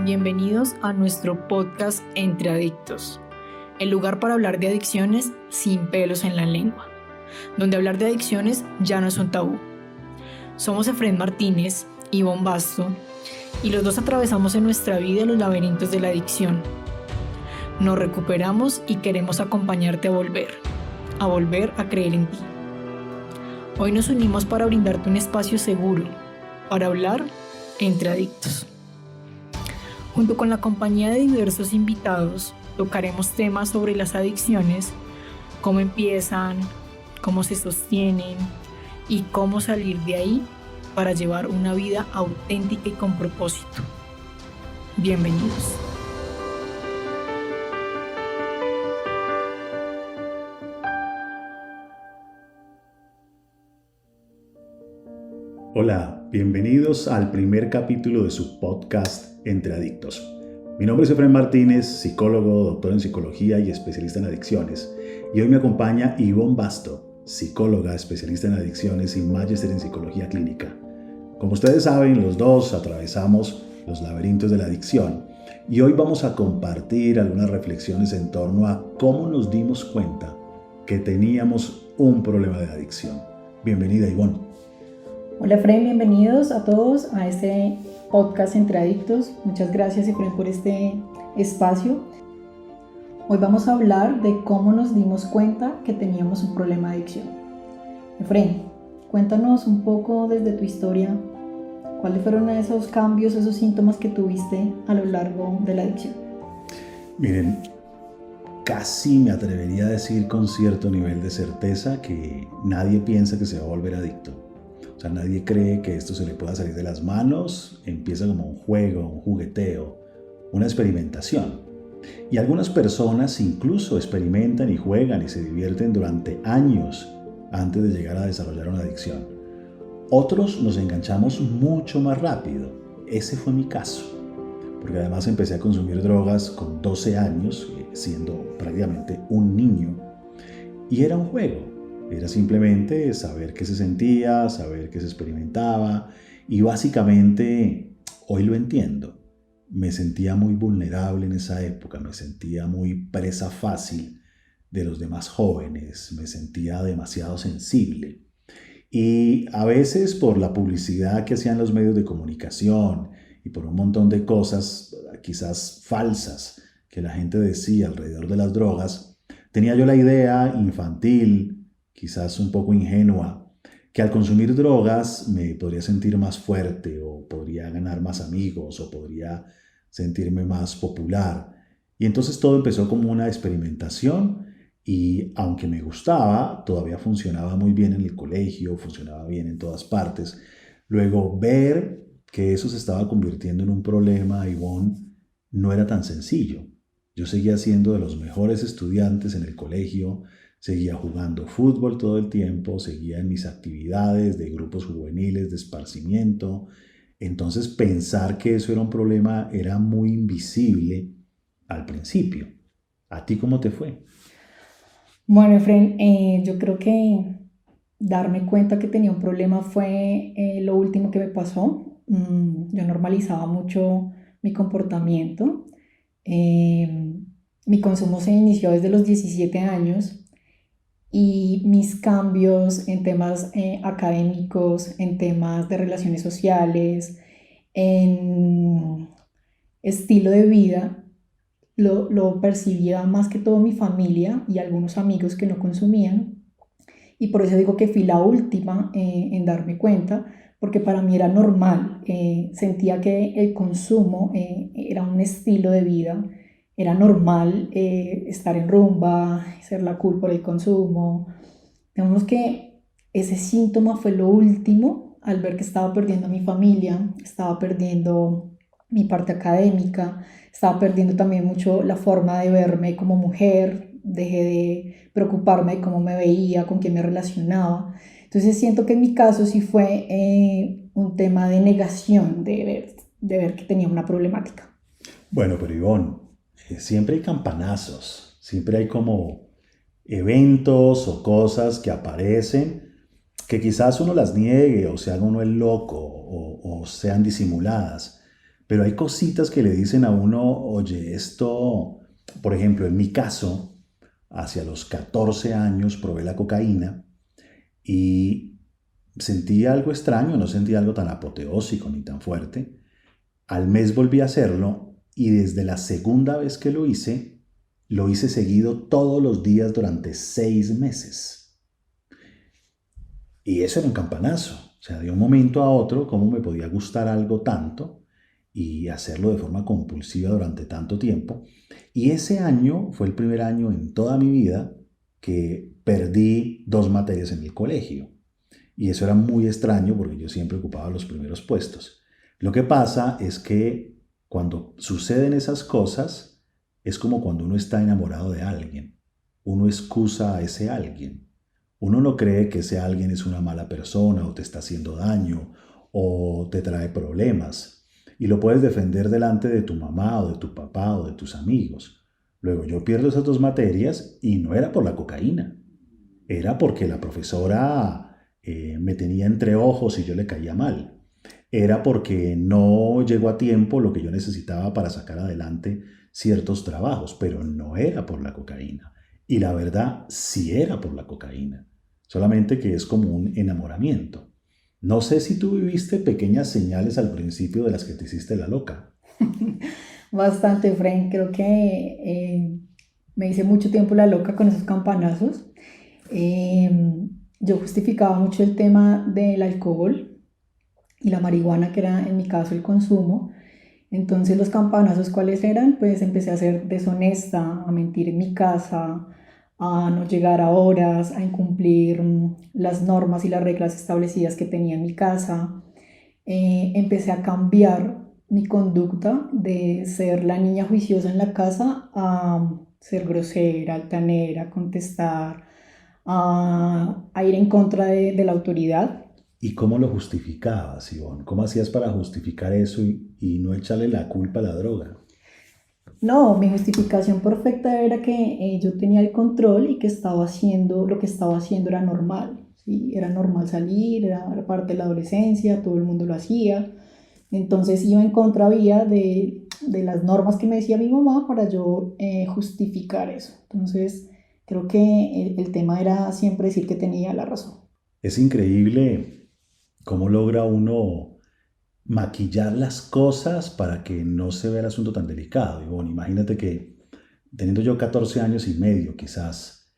Bienvenidos a nuestro podcast Entre Adictos, el lugar para hablar de adicciones sin pelos en la lengua, donde hablar de adicciones ya no es un tabú. Somos Efraín Martínez y Ivonne Basto, y los dos atravesamos en nuestra vida los laberintos de la adicción. Nos recuperamos y queremos acompañarte a volver a creer en ti. Hoy nos unimos para brindarte un espacio seguro, para hablar entre adictos. Junto con la compañía de diversos invitados, tocaremos temas sobre las adicciones, cómo empiezan, cómo se sostienen y cómo salir de ahí para llevar una vida auténtica y con propósito. Bienvenidos. Hola, bienvenidos al primer capítulo de su podcast Entre Adictos. Mi nombre es Efraín Martínez, psicólogo, doctor en psicología y especialista en adicciones. Y hoy me acompaña Ivonne Basto, psicóloga, especialista en adicciones y magíster en psicología clínica. Como ustedes saben, los dos atravesamos los laberintos de la adicción y hoy vamos a compartir algunas reflexiones en torno a cómo nos dimos cuenta que teníamos un problema de adicción. Bienvenida, Ivonne. Hola Efraín, bienvenidos a todos a este podcast Entre Adictos. Muchas gracias Efraín por este espacio. Hoy vamos a hablar de cómo nos dimos cuenta que teníamos un problema de adicción. Efraín, cuéntanos un poco desde tu historia, ¿cuáles fueron esos cambios, esos síntomas que tuviste a lo largo de la adicción? Miren, casi me atrevería a decir con cierto nivel de certeza que nadie piensa que se va a volver adicto. O sea, nadie cree que esto se le pueda salir de las manos, empieza como un juego, un jugueteo, una experimentación. Y algunas personas incluso experimentan y juegan y se divierten durante años antes de llegar a desarrollar una adicción. Otros nos enganchamos mucho más rápido. Ese fue mi caso, porque además empecé a consumir drogas con 12 años, siendo prácticamente un niño, y era un juego. Era simplemente saber qué se sentía, saber qué se experimentaba y básicamente, hoy lo entiendo, me sentía muy vulnerable en esa época, me sentía muy presa fácil de los demás jóvenes, me sentía demasiado sensible. Y a veces por la publicidad que hacían los medios de comunicación y por un montón de cosas quizás falsas que la gente decía alrededor de las drogas, tenía yo la idea infantil, quizás un poco ingenua, que al consumir drogas me podría sentir más fuerte o podría ganar más amigos o podría sentirme más popular. Y entonces todo empezó como una experimentación y aunque me gustaba, todavía funcionaba muy bien en el colegio, funcionaba bien en todas partes. Luego ver que eso se estaba convirtiendo en un problema, Ivonne, no era tan sencillo. Yo seguía siendo de los mejores estudiantes en el colegio, seguía jugando fútbol todo el tiempo, seguía en mis actividades de grupos juveniles, de esparcimiento. Entonces pensar que eso era un problema era muy invisible al principio. ¿A ti cómo te fue? Bueno, Efraín, yo creo que darme cuenta que tenía un problema fue lo último que me pasó. Yo normalizaba mucho mi comportamiento. Mi consumo se inició desde los 17 años. Y mis cambios en temas académicos, en temas de relaciones sociales, en estilo de vida, lo percibía más que todo mi familia y algunos amigos que no consumían. Y por eso digo que fui la última en darme cuenta, porque para mí era normal. Sentía que el consumo era un estilo de vida. Era normal estar en rumba, ser la cool por el consumo. Digamos que ese síntoma fue lo último al ver que estaba perdiendo a mi familia, estaba perdiendo mi parte académica, estaba perdiendo también mucho la forma de verme como mujer, dejé de preocuparme de cómo me veía, con quién me relacionaba. Entonces siento que en mi caso sí fue un tema de negación, de ver que tenía una problemática. Bueno, pero Ivonne, siempre hay campanazos, siempre hay como eventos o cosas que aparecen que quizás uno las niegue o se haga uno el loco o sean disimuladas. pero hay cositas que le dicen a uno, oye, esto, por ejemplo, en mi caso, hacia los 14 años probé la cocaína y sentí algo extraño, no sentí algo tan apoteósico ni tan fuerte. Al mes volví a hacerlo y desde la segunda vez que lo hice seguido todos los días durante 6 meses. Y eso era un campanazo. O sea, de un momento a otro, cómo me podía gustar algo tanto y hacerlo de forma compulsiva durante tanto tiempo. Y ese año fue el primer año en toda mi vida que perdí 2 materias en el colegio. Y eso era muy extraño porque yo siempre ocupaba los primeros puestos. Lo que pasa es que cuando suceden esas cosas, es como cuando uno está enamorado de alguien. Uno excusa a ese alguien. Uno no cree que ese alguien es una mala persona o te está haciendo daño o te trae problemas. Y lo puedes defender delante de tu mamá o de tu papá o de tus amigos. Luego yo pierdo esas 2 materias y no era por la cocaína. Era porque la profesora me tenía entre ojos y yo le caía mal. Era porque no llegó a tiempo lo que yo necesitaba para sacar adelante ciertos trabajos, pero no era por la cocaína. Y la verdad, sí era por la cocaína. Solamente que es como un enamoramiento. No sé si tú viviste pequeñas señales al principio de las que te hiciste la loca. Bastante, Frank. Creo que me hice mucho tiempo la loca con esos campanazos. Eh, yo justificaba mucho el tema del alcohol y la marihuana, que era en mi caso el consumo. Entonces los campanazos, ¿cuáles eran? Pues empecé a ser deshonesta, a mentir en mi casa, a no llegar a horas, a incumplir las normas y las reglas establecidas que tenía en mi casa. Empecé a cambiar mi conducta de ser la niña juiciosa en la casa a ser grosera, altanera, contestar, a ir en contra de la autoridad. ¿Y cómo lo justificabas, Ivonne? ¿Cómo hacías para justificar eso y no echarle la culpa a la droga? No, mi justificación perfecta era que yo tenía el control y que estaba haciendo, lo que estaba haciendo era normal, ¿sí? Era normal salir, era parte de la adolescencia, todo el mundo lo hacía. Entonces iba en contravía de las normas que me decía mi mamá para yo justificar eso. Entonces creo que el tema era siempre decir que tenía la razón. Es increíble cómo logra uno maquillar las cosas para que no se vea el asunto tan delicado. Y bueno, imagínate que teniendo yo 14 años y medio, quizás,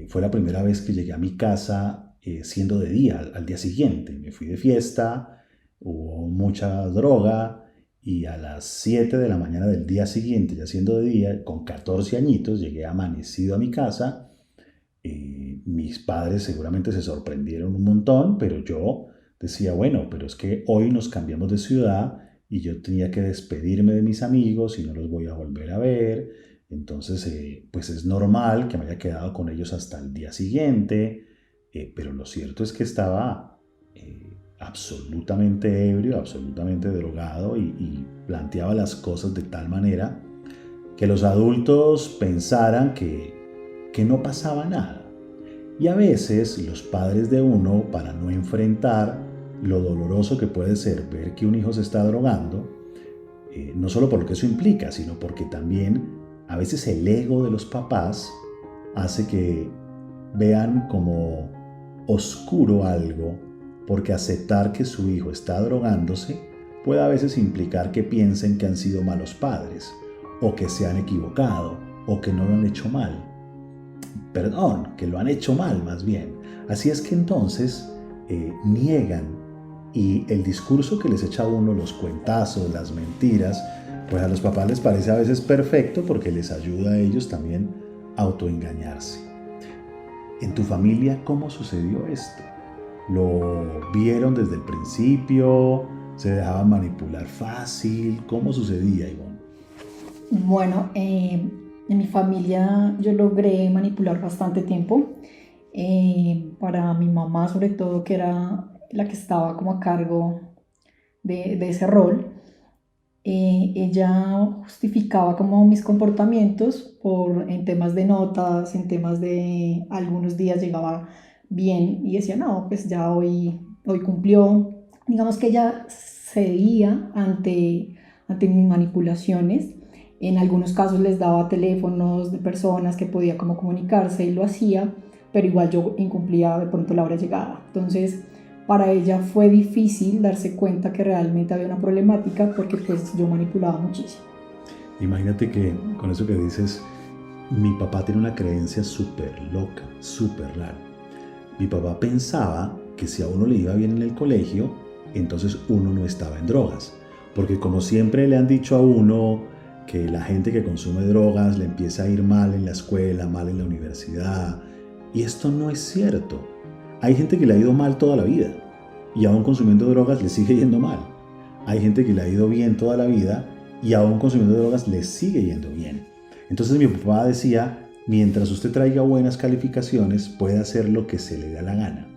fue la primera vez que llegué a mi casa siendo de día, al día siguiente. Me fui de fiesta, hubo mucha droga y a las 7 de la mañana del día siguiente, ya siendo de día, con 14 añitos, llegué amanecido a mi casa. Mis padres seguramente se sorprendieron un montón, pero yo decía, bueno, pero es que hoy nos cambiamos de ciudad y yo tenía que despedirme de mis amigos y no los voy a volver a ver. Entonces, pues es normal que me haya quedado con ellos hasta el día siguiente, pero lo cierto es que estaba absolutamente ebrio, absolutamente drogado y planteaba las cosas de tal manera que los adultos pensaran que no pasaba nada. Y a veces los padres de uno, para no enfrentar lo doloroso que puede ser ver que un hijo se está drogando, no solo por lo que eso implica, sino porque también a veces el ego de los papás hace que vean como oscuro algo, porque aceptar que su hijo está drogándose puede a veces implicar que piensen que han sido malos padres, o que se han equivocado, o que no lo han hecho mal. Perdón, que lo han hecho mal más bien. Así es que entonces niegan y el discurso que les echa a uno, los cuentazos, las mentiras, pues a los papás les parece a veces perfecto porque les ayuda a ellos también a autoengañarse. En tu familia, ¿cómo sucedió esto? ¿Lo vieron desde el principio? ¿Se dejaban manipular fácil? ¿Cómo sucedía, Ivonne? Bueno, en mi familia yo logré manipular bastante tiempo. Para mi mamá, sobre todo, que era la que estaba como a cargo de ese rol, ella justificaba como mis comportamientos en temas de notas, en temas de algunos días llegaba bien y decía, no, pues ya hoy cumplió. Digamos que ella cedía ante mis manipulaciones. En algunos casos les daba teléfonos de personas que podía como comunicarse y lo hacía, pero igual yo incumplía de pronto la hora de llegada. Entonces, para ella fue difícil darse cuenta que realmente había una problemática porque pues yo manipulaba muchísimo. Imagínate que con eso que dices, mi papá tiene una creencia súper loca, súper rara. Mi papá pensaba que si a uno le iba bien en el colegio, entonces uno no estaba en drogas. Porque como siempre le han dicho a uno que la gente que consume drogas le empieza a ir mal en la escuela, mal en la universidad. Y esto no es cierto. Hay gente que le ha ido mal toda la vida y aún consumiendo drogas le sigue yendo mal. Hay gente que le ha ido bien toda la vida y aún consumiendo drogas le sigue yendo bien. Entonces mi papá decía, mientras usted traiga buenas calificaciones, puede hacer lo que se le da la gana.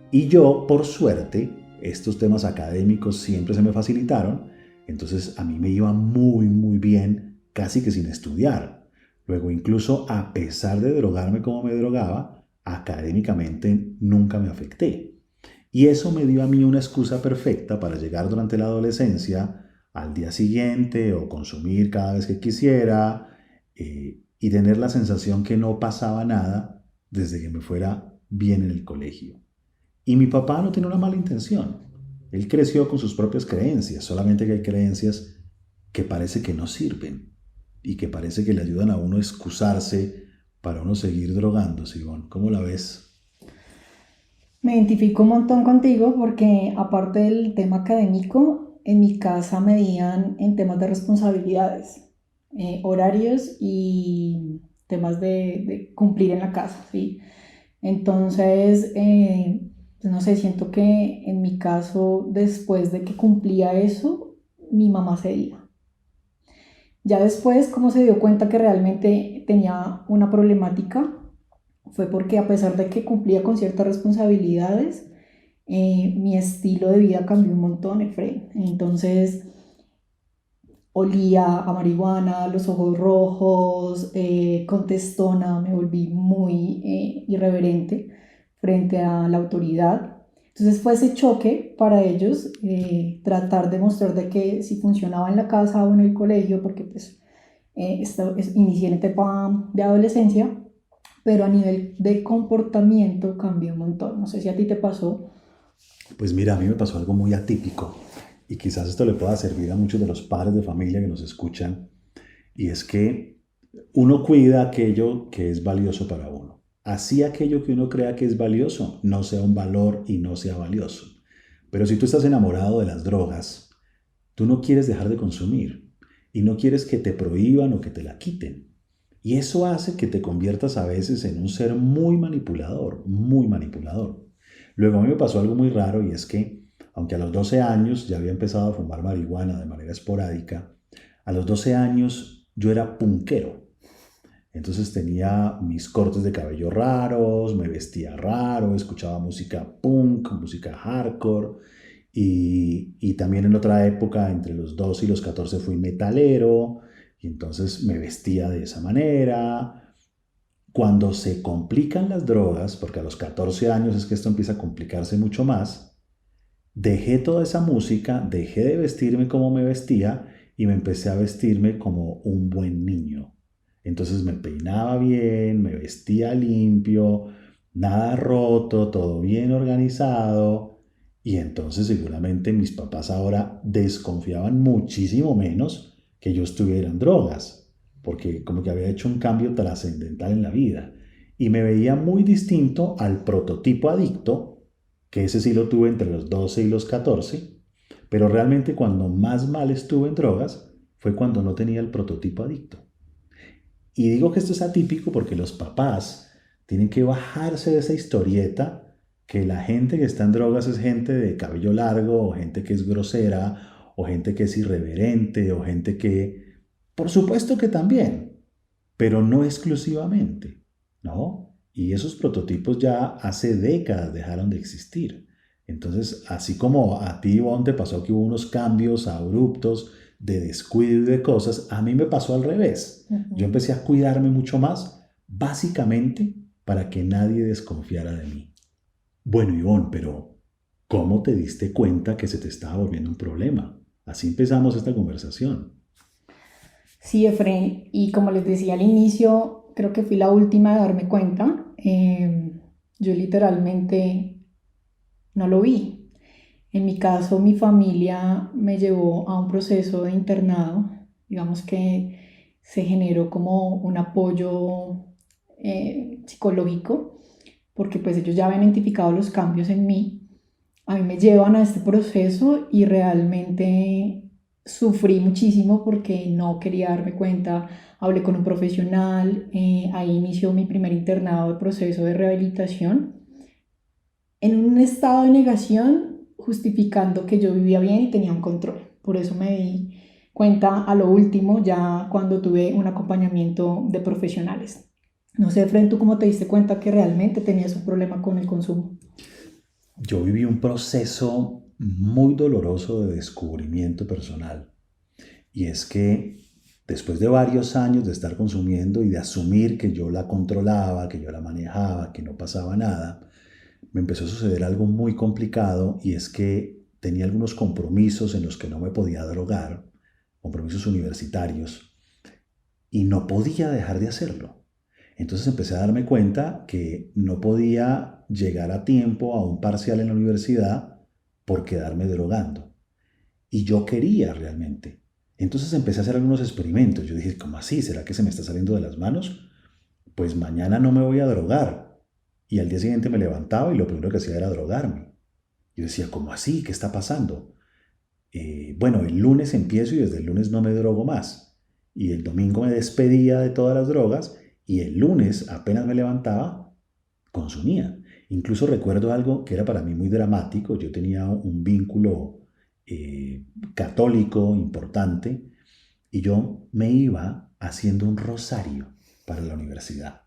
Y yo, por suerte, estos temas académicos siempre se me facilitaron, entonces a mí me iba muy, muy bien, casi que sin estudiar. Luego, incluso a pesar de drogarme como me drogaba, académicamente nunca me afecté. Y eso me dio a mí una excusa perfecta para llegar durante la adolescencia al día siguiente o consumir cada vez que quisiera y tener la sensación que no pasaba nada desde que me fuera bien en el colegio. Y mi papá no tiene una mala intención. Él creció con sus propias creencias, solamente que hay creencias que parece que no sirven y que parece que le ayudan a uno a excusarse para uno seguir drogándose. Ivonne, ¿cómo la ves? Me identifico un montón contigo porque aparte del tema académico, en mi casa medían en temas de responsabilidades, horarios y temas de cumplir en la casa, ¿sí? Entonces, pues no sé, siento que en mi caso, después de que cumplía eso, mi mamá cedía. Ya después, como se dio cuenta que realmente tenía una problemática, fue porque a pesar de que cumplía con ciertas responsabilidades, mi estilo de vida cambió un montón, Efraín. Entonces, olía a marihuana, los ojos rojos, contestona, me volví muy irreverente frente a la autoridad. Entonces fue ese choque para ellos, tratar de mostrar de que si funcionaba en la casa o en el colegio, porque pues inicié en etapa de adolescencia, pero a nivel de comportamiento cambió un montón. No sé si a ti te pasó. Pues mira, a mí me pasó algo muy atípico y quizás esto le pueda servir a muchos de los padres de familia que nos escuchan, y es que uno cuida aquello que es valioso para uno. Así aquello que uno crea que es valioso no sea un valor y no sea valioso. Pero si tú estás enamorado de las drogas, tú no quieres dejar de consumir y no quieres que te prohíban o que te la quiten. Y eso hace que te conviertas a veces en un ser muy manipulador, muy manipulador. Luego a mí me pasó algo muy raro y es que, aunque a los 12 años ya había empezado a fumar marihuana de manera esporádica, a los 12 años yo era punquero. Entonces tenía mis cortes de cabello raros, me vestía raro, escuchaba música punk, música hardcore. Y también en otra época, entre los 12 y los 14, fui metalero y entonces me vestía de esa manera. Cuando se complican las drogas, porque a los 14 años es que esto empieza a complicarse mucho más, dejé toda esa música, dejé de vestirme como me vestía y me empecé a vestirme como un buen niño. Entonces me peinaba bien, me vestía limpio, nada roto, todo bien organizado. Y entonces seguramente mis papás ahora desconfiaban muchísimo menos que yo estuviera en drogas, porque como que había hecho un cambio trascendental en la vida. Y me veía muy distinto al prototipo adicto, que ese sí lo tuve entre los 12 y los 14, pero realmente cuando más mal estuve en drogas fue cuando no tenía el prototipo adicto. Y digo que esto es atípico porque los papás tienen que bajarse de esa historieta que la gente que está en drogas es gente de cabello largo o gente que es grosera o gente que es irreverente o gente que, por supuesto que también, pero no exclusivamente, ¿no? Y esos prototipos ya hace décadas dejaron de existir. Entonces, así como a ti, Ivonne, te pasó que hubo unos cambios abruptos de descuido y de cosas, a mí me pasó al revés. Yo Ujú. empecé a cuidarme mucho más, básicamente para que nadie desconfiara de mí. Bueno, Ivonne, pero ¿Cómo te diste cuenta que se te estaba volviendo un problema? Así empezamos esta conversación. Sí, Efren, y como les decía al inicio, creo que fui la última de darme cuenta. Yo literalmente no lo vi. En mi caso, mi familia me llevó a un proceso de internado. Digamos que se generó como un apoyo psicológico, porque pues ellos ya habían identificado los cambios en mí. A mí me llevan a este proceso y realmente sufrí muchísimo porque no quería darme cuenta. Hablé con un profesional, ahí inició mi primer internado de proceso de rehabilitación en un estado de negación, justificando que yo vivía bien y tenía un control. Por eso me di cuenta a lo último, ya cuando tuve un acompañamiento de profesionales. No sé, Fred, ¿tú cómo te diste cuenta que realmente tenías un problema con el consumo? Yo viví un proceso muy doloroso de descubrimiento personal. Y es que después de varios años de estar consumiendo y de asumir que yo la controlaba, que yo la manejaba, que no pasaba nada, me empezó a suceder algo muy complicado y es que tenía algunos compromisos en los que no me podía drogar, compromisos universitarios, y no podía dejar de hacerlo. Entonces empecé a darme cuenta que no podía llegar a tiempo a un parcial en la universidad por quedarme drogando. Y yo quería realmente. Entonces empecé a hacer algunos experimentos. Yo dije, ¿cómo así? ¿Será que se me está saliendo de las manos? Pues mañana no me voy a drogar. Y al día siguiente me levantaba y lo primero que hacía era drogarme. Yo decía, ¿cómo así? ¿Qué está pasando? Bueno, el lunes empiezo y desde el lunes no me drogo más. Y el domingo me despedía de todas las drogas y el lunes apenas me levantaba, consumía. Incluso recuerdo algo que era para mí muy dramático. Yo tenía un vínculo católico importante y yo me iba haciendo un rosario para la universidad,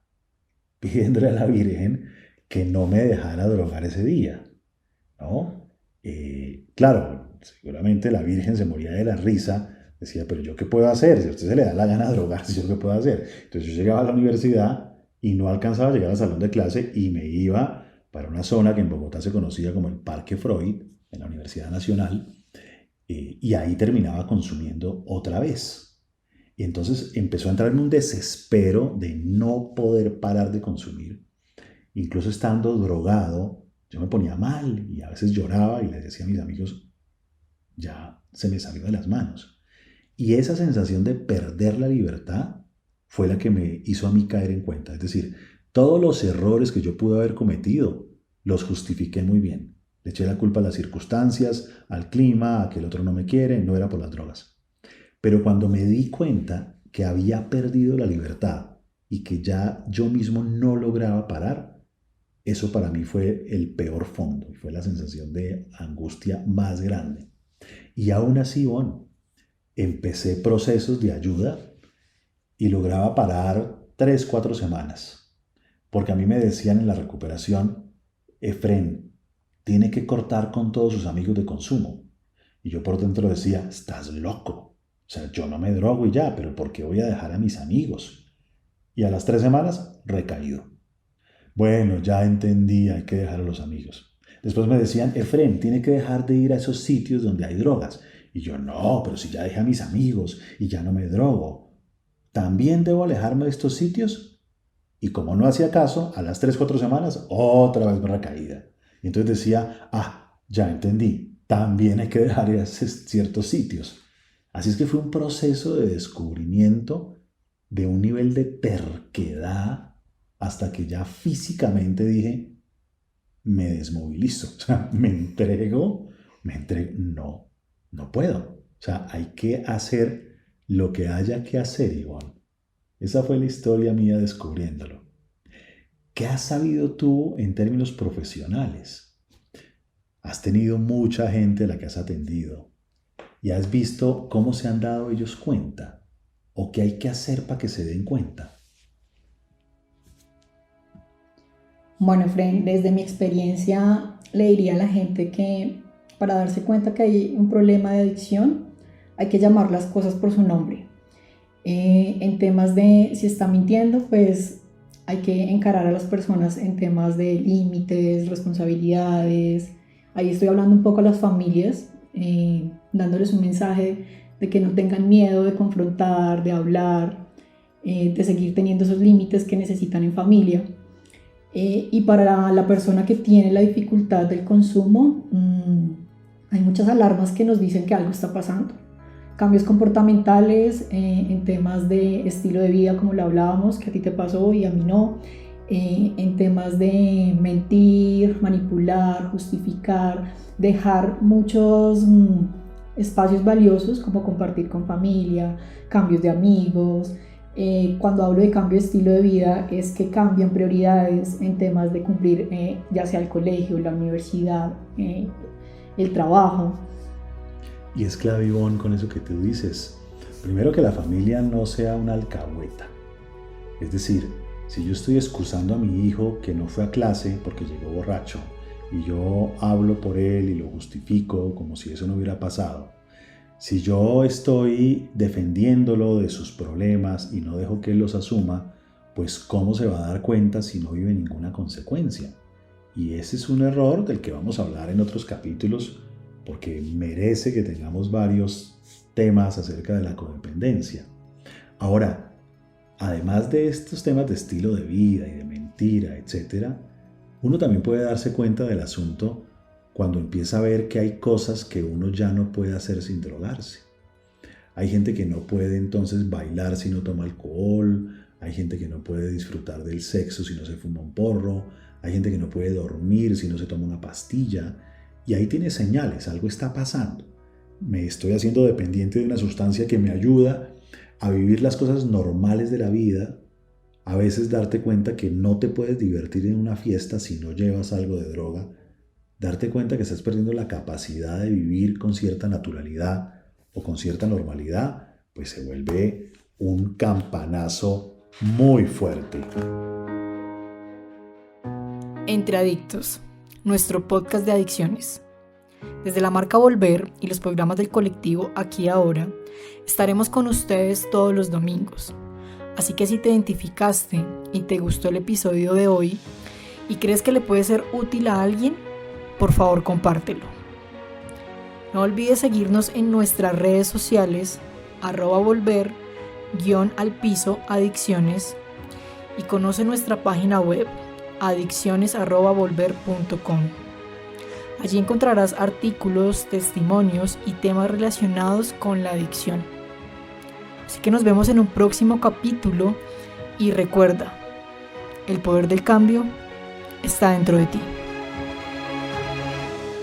pidiéndole a la Virgen que no me dejara drogar ese día, ¿no? Claro, seguramente la Virgen se moría de la risa, decía, pero ¿yo qué puedo hacer? Si a usted se le da la gana de drogarse, ¿yo qué puedo hacer? Entonces yo llegaba a la universidad y no alcanzaba a llegar al salón de clase y me iba para una zona que en Bogotá se conocía como el Parque Freud, en la Universidad Nacional, y ahí terminaba consumiendo otra vez. Y entonces empezó a entrar en un desespero de no poder parar de consumir. Incluso estando drogado, yo me ponía mal y a veces lloraba y les decía a mis amigos, ya se me salió de las manos. Y esa sensación de perder la libertad fue la que me hizo a mí caer en cuenta. Es decir, todos los errores que yo pude haber cometido los justifiqué muy bien. Le eché la culpa a las circunstancias, al clima, a que el otro no me quiere, no era por las drogas. Pero cuando me di cuenta que había perdido la libertad y que ya yo mismo no lograba parar, eso para mí fue el peor fondo, fue la sensación de angustia más grande. Y aún así, bueno, empecé procesos de ayuda y lograba parar 3, 4 semanas. Porque a mí me decían en la recuperación, Efren, tiene que cortar con todos sus amigos de consumo. Y yo por dentro decía, estás loco. O sea, yo no me drogo y ya, pero ¿por qué voy a dejar a mis amigos? Y a las 3 semanas, recaído. Bueno, ya entendí, hay que dejar a los amigos. Después me decían, Efren, tiene que dejar de ir a esos sitios donde hay drogas. Y yo, no, pero si ya dejé a mis amigos y ya no me drogo, ¿también debo alejarme de estos sitios? Y como no hacía caso, a las 3, 4 semanas, otra vez me recaída. Y entonces decía, ya entendí, también hay que dejar ir a ciertos sitios. Así es que fue un proceso de descubrimiento de un nivel de terquedad hasta que ya físicamente dije, me desmovilizo, o sea, me entrego, no, no puedo. O sea, hay que hacer lo que haya que hacer, Ivonne. Esa fue la historia mía descubriéndolo. ¿Qué has sabido tú en términos profesionales? Has tenido mucha gente a la que has atendido y has visto cómo se han dado ellos cuenta o qué hay que hacer para que se den cuenta. Bueno, Fren, desde mi experiencia le diría a la gente que para darse cuenta que hay un problema de adicción hay que llamar las cosas por su nombre. En temas de si está mintiendo, pues hay que encarar a las personas en temas de límites, responsabilidades, Ahí estoy hablando un poco a las familias, dándoles un mensaje de que no tengan miedo de confrontar, de hablar, de seguir teniendo esos límites que necesitan en familia. Y para la persona que tiene la dificultad del consumo, hay muchas alarmas que nos dicen que algo está pasando. Cambios comportamentales en temas de estilo de vida, como lo hablábamos, que a ti te pasó y a mí no. En temas de mentir, manipular, justificar, dejar muchos espacios valiosos como compartir con familia, cambios de amigos. Cuando hablo de cambio de estilo de vida es que cambian prioridades en temas de cumplir ya sea el colegio, la universidad, el trabajo. Y es clave, Ivonne, con eso que tú dices. Primero, que la familia no sea una alcahueta. Es decir, si yo estoy excusando a mi hijo que no fue a clase porque llegó borracho y yo hablo por él y lo justifico como si eso no hubiera pasado, si yo estoy defendiéndolo de sus problemas y no dejo que él los asuma, pues ¿cómo se va a dar cuenta si no vive ninguna consecuencia? Y ese es un error del que vamos a hablar en otros capítulos, porque merece que tengamos varios temas acerca de la codependencia. Ahora, además de estos temas de estilo de vida y de mentira, etc., uno también puede darse cuenta del asunto cuando empieza a ver que hay cosas que uno ya no puede hacer sin drogarse. Hay gente que no puede entonces bailar si no toma alcohol, hay gente que no puede disfrutar del sexo si no se fuma un porro, hay gente que no puede dormir si no se toma una pastilla, y ahí tiene señales, algo está pasando. Me estoy haciendo dependiente de una sustancia que me ayuda a vivir las cosas normales de la vida. A veces darte cuenta que no te puedes divertir en una fiesta si no llevas algo de droga. Darte cuenta que estás perdiendo la capacidad de vivir con cierta naturalidad o con cierta normalidad, pues se vuelve un campanazo muy fuerte. Entre Adictos, nuestro podcast de adicciones. Desde la marca Volver y los programas del colectivo Aquí Ahora, estaremos con ustedes todos los domingos. Así que si te identificaste y te gustó el episodio de hoy y crees que le puede ser útil a alguien, por favor compártelo. No olvides seguirnos en nuestras redes sociales @volver_adicciones y conoce nuestra página web adicciones@volver.com. Allí encontrarás artículos, testimonios y temas relacionados con la adicción. Así que nos vemos en un próximo capítulo y recuerda, el poder del cambio está dentro de ti.